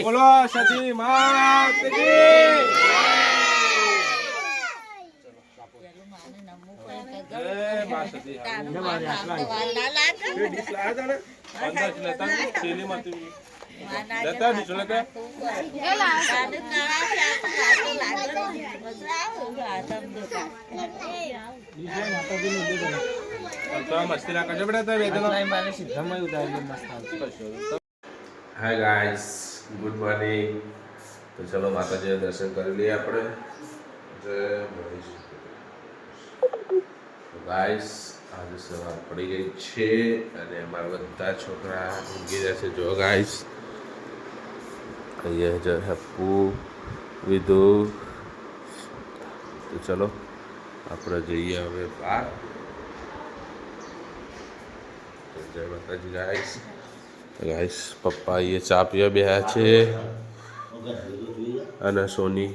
બોલો સતી માત કી hi guys good morning. तो चलो माताजी दर्शन कर लिए આપણે જય મહેશ। તો ગાइस આજે સવાર પડી ગઈ છે અને અમારા બધા છોકરા ઊંઘી રહ્યા છે। જો ગાइस ये जो हप्पू विदु। तो चलो આપણે જઈએ હવે બહાર। જય માતાજી ગાइस। गाइस पप्पा ये चा पीवा बेहा छे અને સોની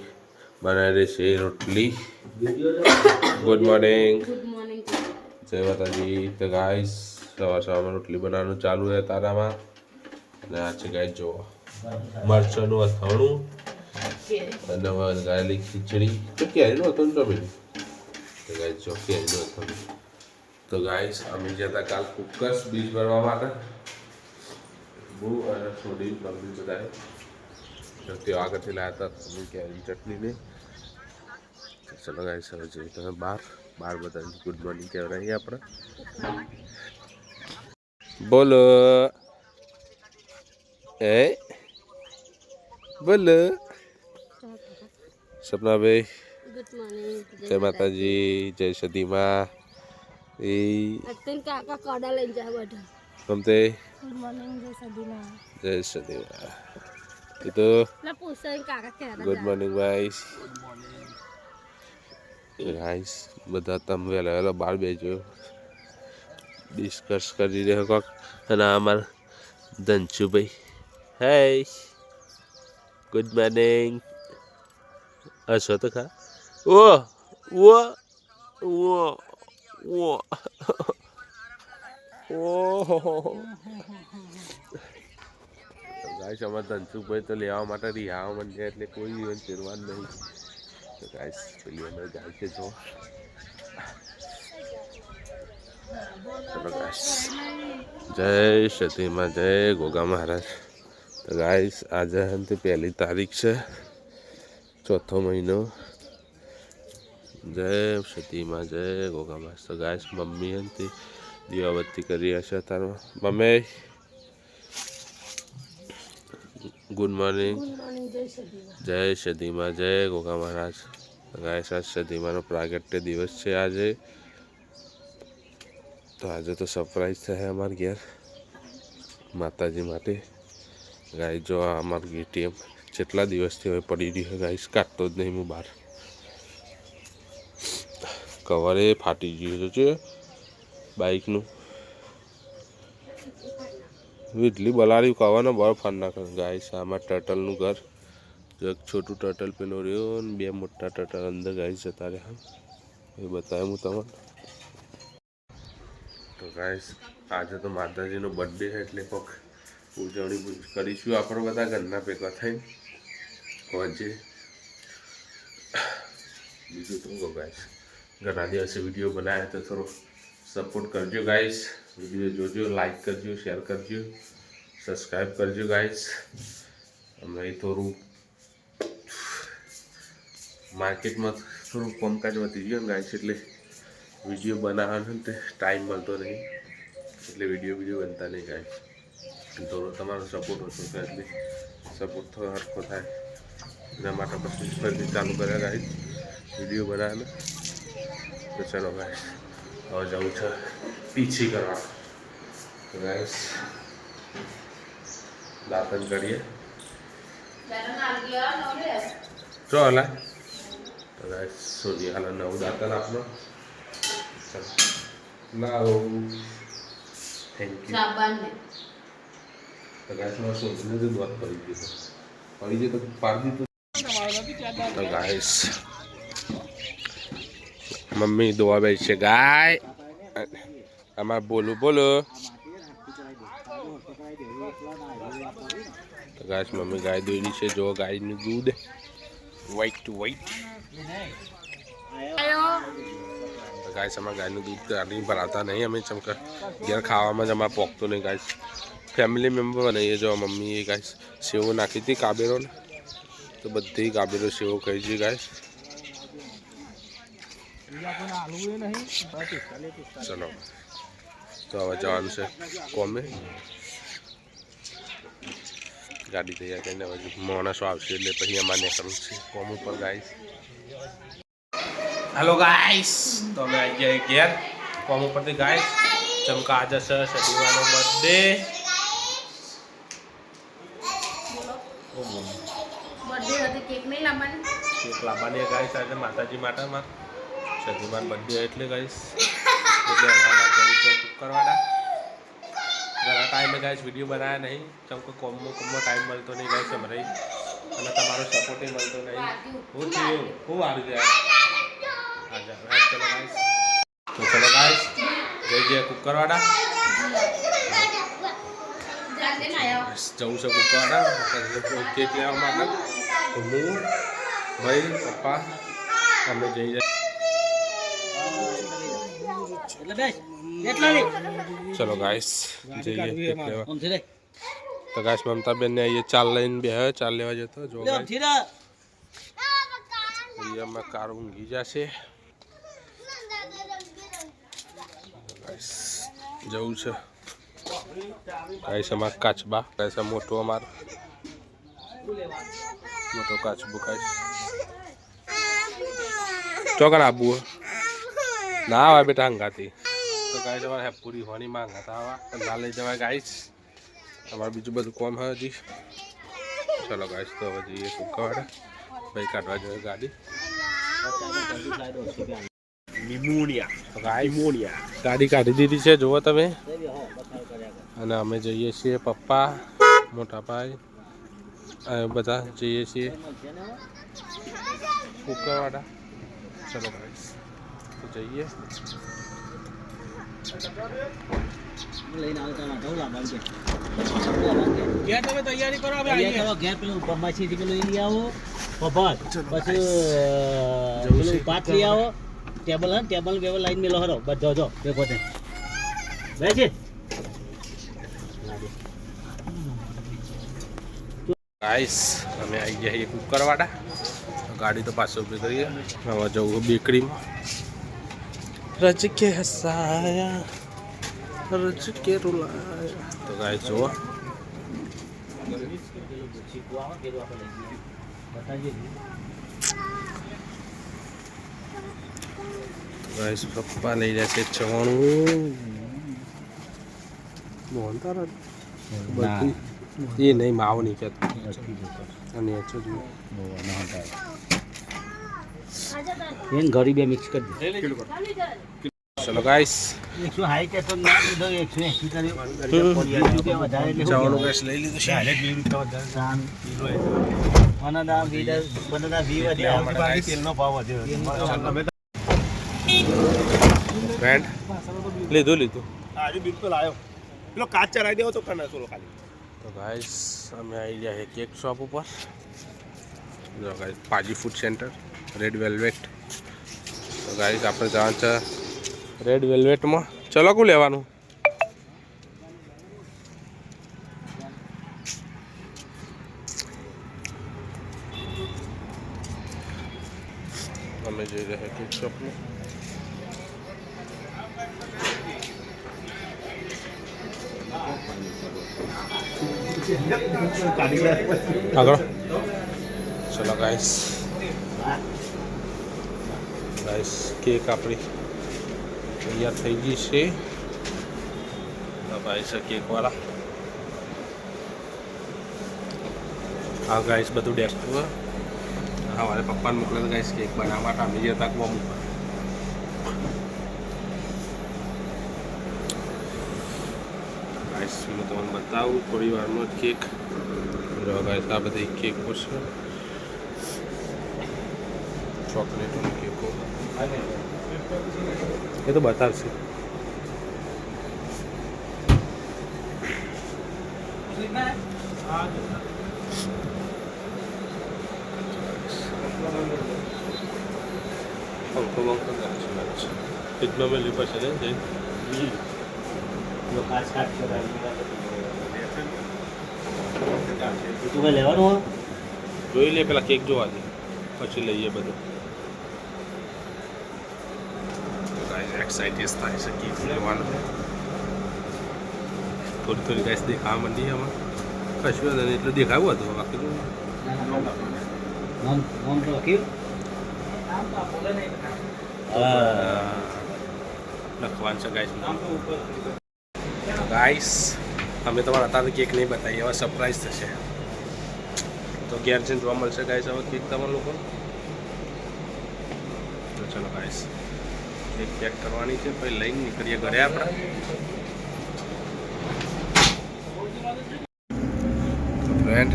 બનાવી રહી છે રોટલી। ગુડ મોર્નિંગ જય માતાજી। તો ગાइस સવાર સવારમાં રોટલી બનાવવાનું ચાલુ છે તારામાં। અને આ છે ગાइस જો મરચાંનું અથાણું અને વઘારેલી ખીચડી। તો કેરીનું અથાણું તો બેન તો ગાइस જો કેરીનું અથાણું। તો ગાइस અમે ગયા હતા કાલ કુકર્સ બીજ ભરવા માટે। બહુ અને થોડી મમ્મી બધાએ તે આગળથી લાયા હતા અમે કેરી ચટણી ને। ચલો ગાइस હવે જઈએ તમે બહાર બધાને ગુડ મોર્નિંગ કહેવાય આપણે। બોલો એ બોલો સપના ભાઈ ગુડ મોર્નિંગ જય માતાજી જય સદીમાં એ અત્યંત કાકા કોડા લઈ જા બેઠા ગમતે गुड मॉर्निंग जय सदीमा ये तो गुड मॉर्निंग गाइस। गाइस બધા તમે વહેલા વહેલા બહાર બેજો ડિસ્કસ કરી રહ્યો કોક અને અમાર ધનસુભાઈ હે ગુડ મોર્નિંગ હસો તો ખા ઓ ઓ ઓ ઓ ઓહો ગાइस અમાર ધનસુભાઈ તો લેવા માટે રિહાવા માંડે એટલે કોઈ ઇવન ચેરવાન નહીં। તો ગાइस પેલી અંદર જાય છે જો ચલો ગાइस જય સતીમાં જય ગોગા મહારાજ। તો ગાइस આજે હંતે 1 તારીખ છે 4થો મહિનો। જય સતીમાં જય ગોગા મહારાજ। તો गाइस મમ્મી હંતે દીવાબત્તી કરી હશે તારો મમ્મી गुड मॉर्निंग जय सदीमा जय गोगा महाराज। गाइस आज सदीमाનો પ્રાગટ્ય દિવસ છે આજે। તો આજે તો સરપ્રાઈઝ છે અમાર ઘેર માતાજી માટે। ગાइस જો અમાર એટીએમ કેટલા દિવસથી હવે પડી રહ્યું છે ગાइस કાઢતો જ નહીં હું બહાર। કવરે ફાટી ગયું છે બાઇકનું વીજળી બલાડી કવાનો બળ ફાન નાખે ગાइस। આમાં ટર્ટલનું ઘર જો એક છોટું ટર્ટલ પેલો રહ્યો ને 2 મોટા ટર્ટલ અંદર ગાइस જતા રહ્યા એ બતાવ્યું હું તમને। તો गाइस આજે તો માતાજીનો બર્થડે છે એટલે કોક ઉજવણી કરીશું આપણે બધા ઘરના ભેગા થઈને પહોંચે। બીજું તો કહો गाइस ઘણા દિવસે વિડીયો બનાવ્યા તો થોડો સપોર્ટ કરજો गाइस। वीडियो जोजो लाइक करजो शेयर करजो सब्सक्राइब करजो गाइस। हमें थोड़ू मार्केट में थोड़ा कामकाज वधी गयो गाइस એટલે વિડિયો બનાવવાનો ટાઈમ મળતો નહીં એટલે વિડિયો બનતા નહીં ગાइस। થોડો તમારો સપોર્ટ હશે તો એટલે સપોર્ટ થોડો હરખો થાય એના માટે પછી ફરીથી ચાલુ કર્યા ગાइस વિડિયો બનાવવાનો। તો ચલો ગાइस હવે જાઉં છે पीछे करवा। तो गाइस दातन करिए चो हला। तो गाइस सोनी हला नव दातन आपनो लाओ थैंक यू साबन ने। तो गाइस मैं सोचने से बहुत पड़ी थी तो पार दी। तो गाइस મમ્મી દોવા બે છે ગાય અમાર બોલું બોલો ગાય મમ્મી ગાય દોઈ છે જો ગાયનું દૂધ વ્હાઈટ ટુ વ્હાઈટ ગાય અમાર ગાયનું દૂધ કાઢી ભરાતા નહીં અમે ચમકા ઘેર ખાવામાં જ અમારે પોકતું નહીં ગાય ફેમિલી મેમ્બર બનાવીએ જો મમ્મી ગાય સેવો નાખી હતી કાબેરો ને તો બધી કાબેરો સેવો કહી છે ગાય ચલો તો હવે જવાનું છે કોમે ગાડી તૈયાર કરીને હવે માણસો આવશે એટલે પછી અમારે નીકળવું છે કોમ ઉપર ગાઈસ હેલો ગાઈસ તો અમે આવી ગયા ઘેર કોમ ઉપરથી ગાઈસ ચમકા આજે છે સદીવાનો બર્થડે કેક લાવવાની ગાઈસ આજે માતાજી માટે સદીમાન બર્થડે એટલે ગાઈસ એટલે કરવાના ઘણા ટાઈમે ગાઈસ વિડીયો બનાવ્યા નહીં ચમકો કોમમાં ટાઈમ મળતો નહીં ગાઈસ અમારે અને તમારો સપોર્ટ મળતો નહીં હું થયું ખૂબ આવી જાય ચલો ગાઈસ તો ચલો ગાઈસ જઈ ગયા કુકરવાડા જવું છે કુકરવાડા કેક લેવા માટે તો હું ભાઈ પપ્પા અમે જઈ જાય ચલો ગાઈસ જઈએ કેક લેવા તો ગાઈસ મમતા બેન ને અહીંયા ચાલ લઈને બે ચાલ લેવા જતો જો અહીંયા કાર ઊંઘી જશે જવું છે ગાઈસ અમાર કાચબા ગાઈસ મોટો અમાર મોટો કાચબો ગાઈસ ચોકન આબુ ના આવે બેટા હંગાતી તો ગાઈસ અમારે હેપુરી હોની માંગતા આવા ના લઈ જવાય ગાઈસ અમારે બીજું બધું કોમ હે હજી ચલો ગાઈસ તો હવે જઈએ કુકરવાડા ભાઈ કાઢવા જોઈએ ગાડી ગાડી કાઢી દીધી છે જુઓ તમે અને અમે જઈએ છીએ પપ્પા મોટા ભાઈ બધા જઈએ છીએ કુકરવાડા ચલો ગાઈસ તો જઈએ તૈયારી કરો ઘેર પેલું પમ્માછી પેલું લઈ આવો પપ્પા પછી પાત લઈ આવો ટેબલ હા ટેબલ વેબલ લાઈન મેલો હરો બધો જો ભેગો થાય બેસી ગાઈસ અમે આવી ગયા છીએ કુકરવાડા ગાડી તો પાછો ઉભી કરીએ હવે જવું બેકરીમાં રજ કે હસાયા રજ કે રૂલાયા તો ગાઈસ જુઓ ગાઈસ પપ્પા લઈ રહ્યા છે ચવાણું એ નહીં માવો નહીં કહેતો અને ગરીબે મિક્સ કરી દે ચલો ગાઈસ 160 કે તો ના દીધો 180 કર્યો ચવાણું ગાઈસ લઈ લીધું છે બનાના વી વધ્યા તેલનો ભાવ વધ્યો ફ્રેન્ડ લીધું આજે બિલકુલ આવ્યો પેલો કાચ ચરાવી દેવો તો કના સોલો ખાલી તો ગાઈસ અમે આવી ગયા છે કેક શોપ ઉપર જો guys Paaji food centre red velvet તો ગાઈસ આપણે જવાનું છે રેડ વેલ્વેટમાં ચલો કું લેવાનું અમે જઈ રહ્યા કેક શોપમાં આગળ ચલો ગાઈસ કેક આપણી તૈયાર થઈ ગઈ છે ગાઈસ કેક વાળા આ ગાઈસ બધું ડેસ્કું હા મારે પપ્પાને મોકલેલું ગાઈસ કેક બનાવવા માટે અમે ગયા હતા કોમ ઉપર ગાઈસ હું તમને બતાવું થોડી વારમાં જ કેક જો ગાઈસ આ બધી કેકો છે ચોકલેટોની કેકો એ તો બતાવશે. પંખો ફ્રીજમાં મેં લીધો છે ને તું કઈ લેવાનું હોય? જોઈ લે પેલા કેક જોવા દે પછી લઈએ બધું. એક્સાઇટેડ થાય છે કેક લેવાનું. થોડી થોડી ગાઈસ દેખાવા માંડી આમાં કશું નહીં એટલું દેખાવું હતું બાકી નામ તો લખ્યું લખવાનું છે ગાઈસ. ગાઈસ અમે તમારા અત્યારે કેક નહીં બતાવીએ, હવે સરપ્રાઈઝ થશે તો ઘેર જઈને જોવા મળશે ગાઈસ હવે કેક તમારા લોકો. તો ચલો ગાઈસ કેક પેક કરવાની છે પછી લઈને નીકળીએ ઘરે આપણે. ફ્રેન્ડ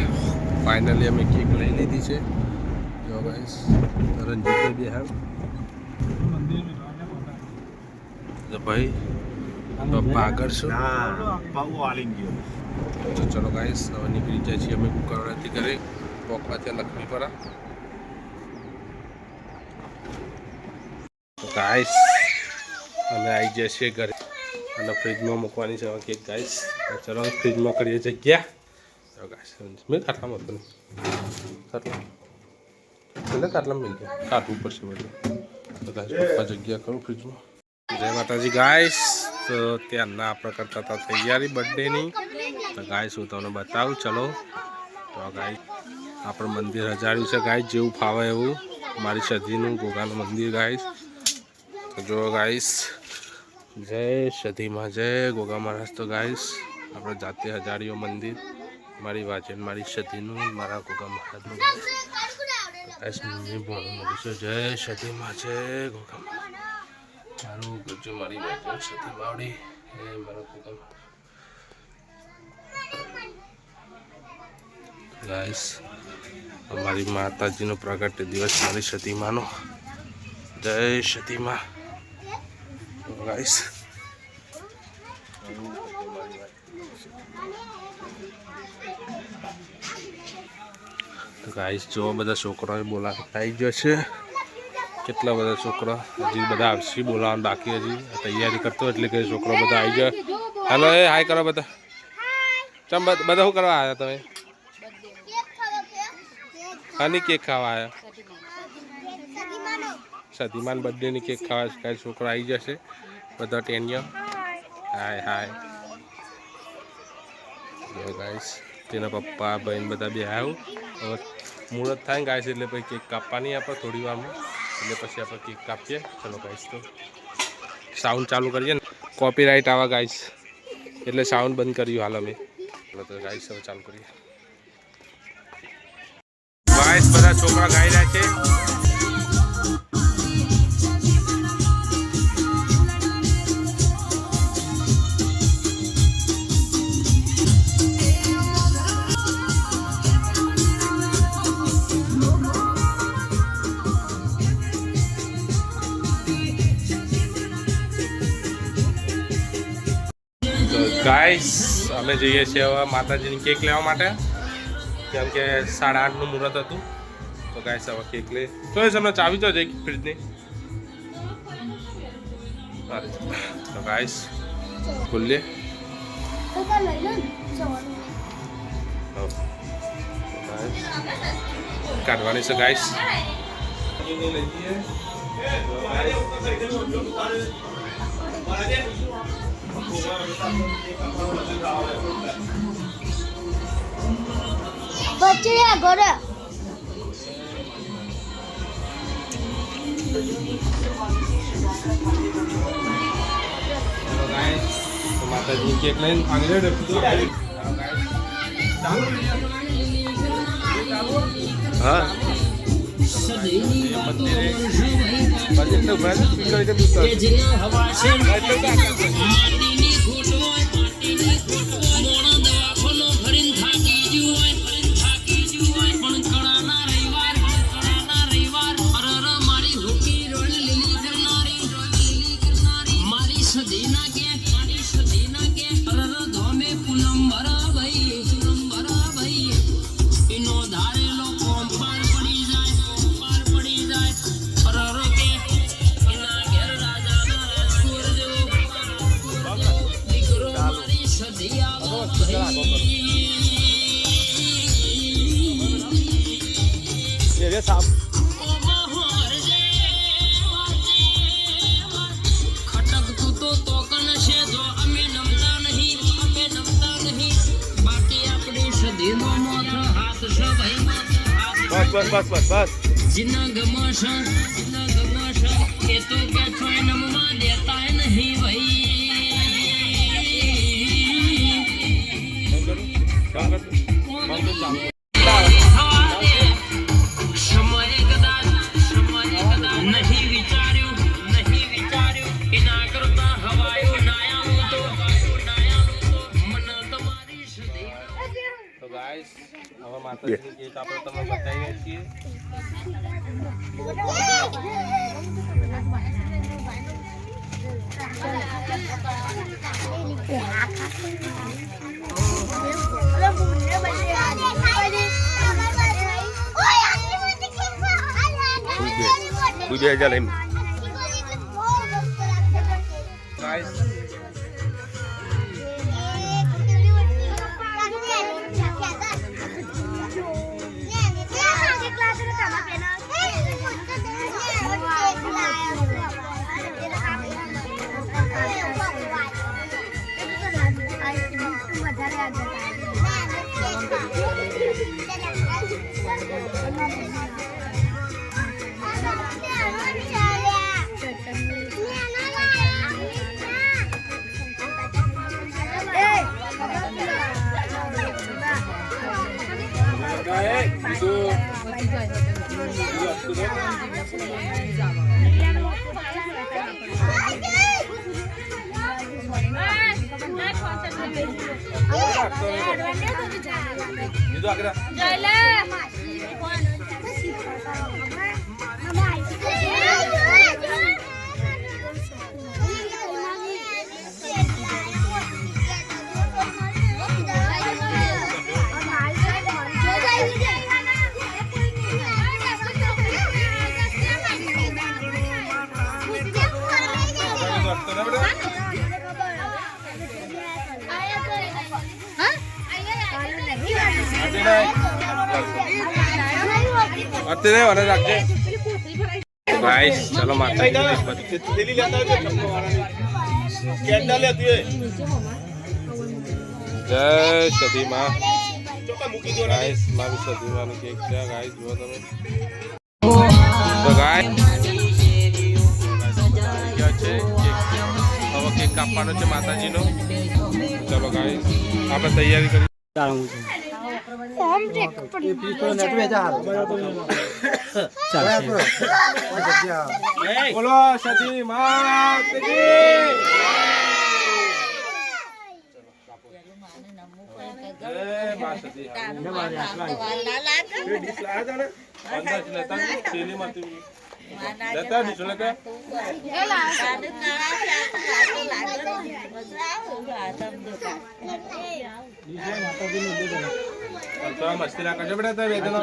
ફાઇનલી અમે કેક લઈ લીધી છે. જો ગાઈસ રંજીતભાઈ બી હા તો ભાઈ પપ્પા આગળ છું. તો ચલો ગાઈસ હવે નીકળી જાય છીએ અમે કુકરવાડાથી ઘરે પોકવા ત્યાં લક્ષ્મીપરા. તો ગાઈસ અમે આવી જાય છીએ ઘરે અને ફ્રીજમાં મૂકવાની છે હવે કેક ગાઈસ. ચલો ફ્રીજમાં કરીએ જગ્યા. મેં ખાટલામાં હતું ખાટલા એટલે ખાટલામાં મિલ જાય કાઢવું પડશે બધું. તો ગાઈસ પપ્પા જગ્યા કરું ફ્રીજમાં. જય માતાજી ગાઈસ. તો ત્યારના આપણે કરતા હતા તૈયારી બર્થડેની. તો ગાઈસ હું તમને બતાવું ચલો. તો ગાઈસ આપણે મંદિર હજાર્યું છે ગાઈસ જેવું ફાવે એવું. મારી સધીનું ગોગાનું મંદિર ગાઈસ. તો જો ગાઈસ જય સધીમાં જય ગોગા મહારાજ. તો ગાઈસ આપણે જાતે હજાર્યું મંદિર મારી વાચન મારી સધીનું મારા ગોગા મહારાજનું ગાઈસ. મમ્મી બોલવા માંડી છે જય સધીમાં જય ગોગા મહારાજ. મારું ગજુ મારી વાચન સધી બાવડી એ મારા ગોગા ગાઈસ. અમારી માતાજીનો પ્રગટ દિવસ મારી સતીમાનો જય સતીમા ગાઈસ. તો ગાઈસ જો બધા છોકરાઓને બોલાવી આવી ગયો છે. કેટલા બધા છોકરા હજી બધા આવશે બોલાવવાનું બાકી હજી તૈયારી કરતો એટલે કે છોકરા બધા આવી ગયા. હેલો એ હાય કરો બધા. ચમ બધા શું કરવા આવ્યા તમે? આની કેક ખાવા આવ્યા? સતીમાન બર્થડેની કેક ખાવા કાંઈ છોકરા આવી જશે બધા ટેનિયા. હાય હાય જો ગાઈસ તેના પપ્પા બહેન બધા બે આવ્યું. હવે મુહૂર્ત થાય ને ગાઈસ એટલે પછી કેક કાપવાની આપણે થોડી વારમાં એટલે પછી આપણે કેક કાપીએ. ચલો ગાઈસ તો સાઉન્ડ ચાલુ કરીએ ને કોપીરાઇટ આવા ગાઈસ એટલે સાઉન્ડ બંધ કર્યું હાલ અમે. તો ગાઈસ હવે ચાલુ કરીએ. ગાઈસ બધા છોકરા ગાઈ રહ્યા છે. ગાઈસ અમે જઈએ છીએ હવે માતાજીની કેક લેવા માટે કેમ કે 8:30નું મુહૂર્ત હતું. તો ગાઈસ હવે કેક લે તો તમને ચાવી તો જઈ ફ્રીજની. તો ગાઈસ ખુલ્લે કાઢવાની છે ગાઈસ. બચ્ચા ઘરે માતાજી કેક લઈને આગળ હા સદીના કે મારી સદીના કે અરર ધોમે પૂનમ ભરા ભાઈ એનો ધારેલો કોમ પાર પડી જાય અરર કે એના ઘેર રાજાના સુર જેવો દીકરો મારી સદી આવો ये रे साहब ખટકતું તો તોકન છે જો અમે નમતા નહીં બાકી આપણી સદીનો મોથ હાથ છે ભાઈ बस જીના ગમાશ એ તો કે છોય નમવા દેતા નહીં ભાઈ સમય કદાચ નહીં વિચાર્યું એના કરતા હવાયું નાયાનું તો મન તમારી સદી તો ગાઈસ હવે માતાજીની કેક આપણે તમને બતાવીએ છીએ तुझे चल हम ગાઈસ અત્યારે વાળા રાખજે ગાઈસ ચલો માતાજી दिल्ली लेता है कैंडल लेती है જય સતી માં चोका मुकी दो ગાઈસ મારી સતી માનો કેક છે ગાઈસ જુઓ તમે તો ગાઈસ છે હવે કેક કાપવાનો છે માતાજીનો ચલો ગાઈસ આપણે તૈયારી કરી बोलो सती मात की જય મા સતી અંદાજ લેતા થેલી માંથી લેતા નીચે લેતા તો મસ્તી ના કરજો બેટા વેદનો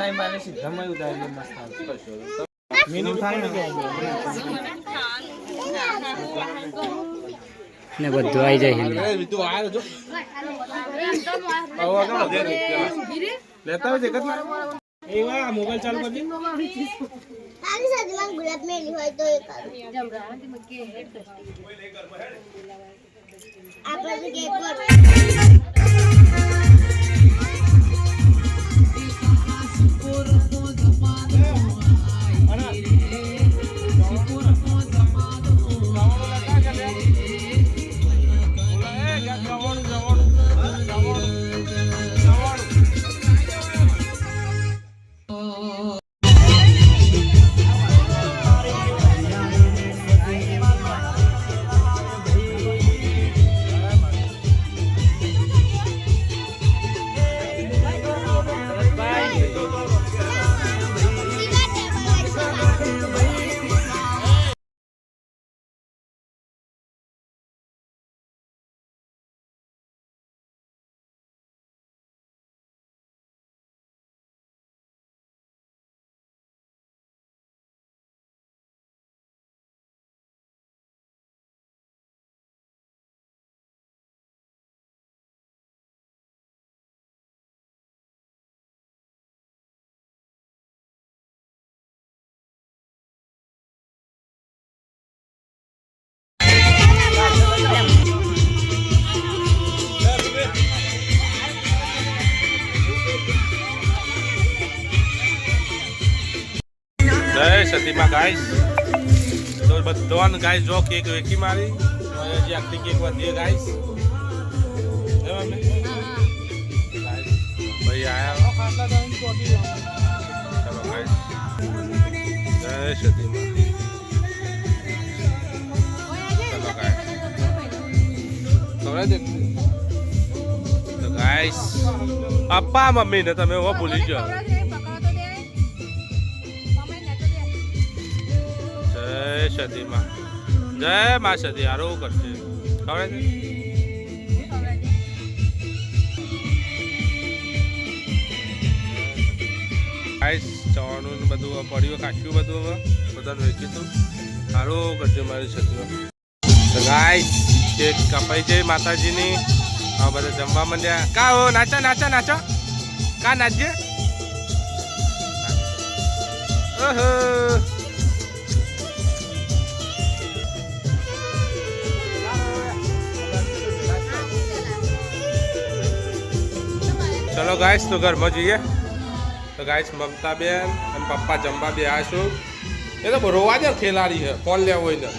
મિનિમમ થાય ને બધું આવી જાય તું આ જો આવો તો દે લેતા હોય જગત એવા મોબાઈલ ચાલુ કરજે તારી સાથે માં ગુલાબ મેલી હોય તો એ કરું આપણે કેક પર સતીમાં ગાઈસ તો બધાને ગાઈસ જો કેક વેકી મારી હજી આખી કેક વધી ગાઈસ ભાઈ આયા ચલો ગાઈસ જય સતીમાં ચલો ગાઈસ તો ગાઈસ પપ્પા મમ્મી ને તમે હો ભૂલી ગયો જય સતીમાં જય મા સતી હારું કરશે ખબર છે ગાઈસ ચવાનું ને બધું પડ્યું કાચ્યું બધું હવે બધાને વેચી તું સારું કરજો મારી સતીઓ તો ગાઈસ કેક કપાઈ જાય માતાજીની હા બધા જમવા માંડ્યા કા હો નાચા નાચા નાચો કા નાચજે ઓહો ચલો ગાઈસ તો ઘરમાં જઈએ તો ગાઈસ મમતા બેન અને પપ્પા જમવા બે આશું એ તો રોવા જ ખેલાડી છે કોણ લેવો હોય ને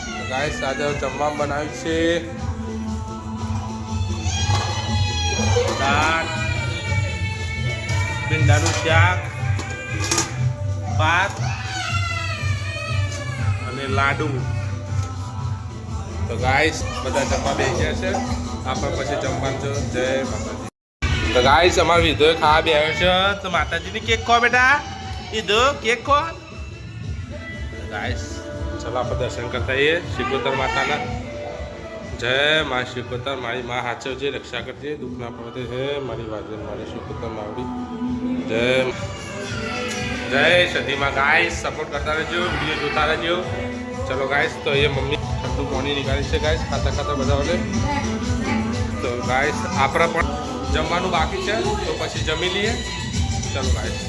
તો ગાઈસ આજે જમવા બનાવ્યું છે દાળ ભીંડાનું શાક ભાત અને લાડુ તો ગાઈસ બધા જમવા બેસ્યા છે આપણે પછી જમવાનું છે જય માતાજી તો ગાઈસ અમારો વિધો ખાવા બે આવ્યો છે તો માતાજીની કેક ખો બેટા વિધો કેક ખો ગાઈસ ચલો આપણે દર્શન કરતા આવીએ શિકોતર માતાના જય મા શિકોતર મારી મા હાચવજે રક્ષા કરજે દુઃખ ના પડે છે મારી વાજે મારી શિકોતર માવડી જય સતીમાં ગાઈસ સપોર્ટ કરતા રહેજો વિડીયો જોતા રહેજો ચલો ગાઈસ તો એ મમ્મી ઠંડુ પાણી નીકાળી છે ગાઈસ ખાતા ખાતા બધા તો ગાઈસ આપણે પણ જમવાનું બાકી છે તો પછી જમી લઈએ ચલો ગાઈસ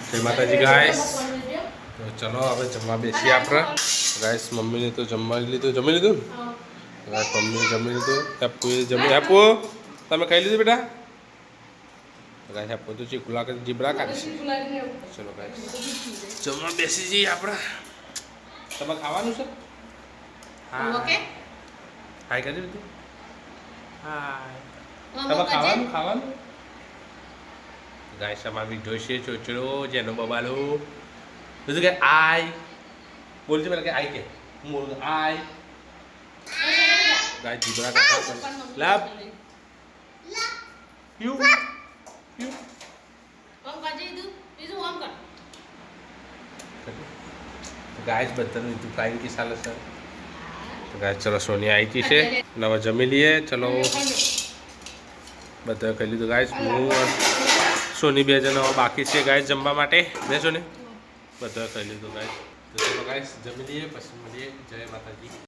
જય માતાજી ગાઈસ તો ચલો હવે જમવા બેસીએ આપણે ગાઈસ મમ્મીને તો જમવા લીધું જમી લીધું ગાઈસ મમ્મીને જમી લીધું હેપુએ જમી હેપુ તમે ખાઈ લીધું બેટા ગાઈસ હેપુ તો ચીકુલા કરી જીબડા કાઢી છે ચલો ગાઈસ જમવા બેસી જઈએ આપણે તમે ખાવાનું છે હા ઓકે હાય કરી દીધું હાય તમે ખાવાનું ગાઈસ અમાર વિડિયો છે ચોચડો જેનો બબાલો બધું કે આય બોલજે પેલા કે આય કે હું બોલું આય ગાઈસ જીબરા કાઢા લવ યુ ગાઈસ બધાનું તું ફ્લાઇંગ કી સાલે સર તો ગાઈસ ચલો સોની આવી છે નવા જમી લઈએ ચલો બધા ખાઈ લીધું ગાઈસ હું સોની બે જણા બાકી છે ગાઈસ જમવા માટે બે સોની બધા ખાઈ લીધું ગાઈસ તો ચલો ગાઈસ જમી લઈએ પછી મળીએ જય માતાજી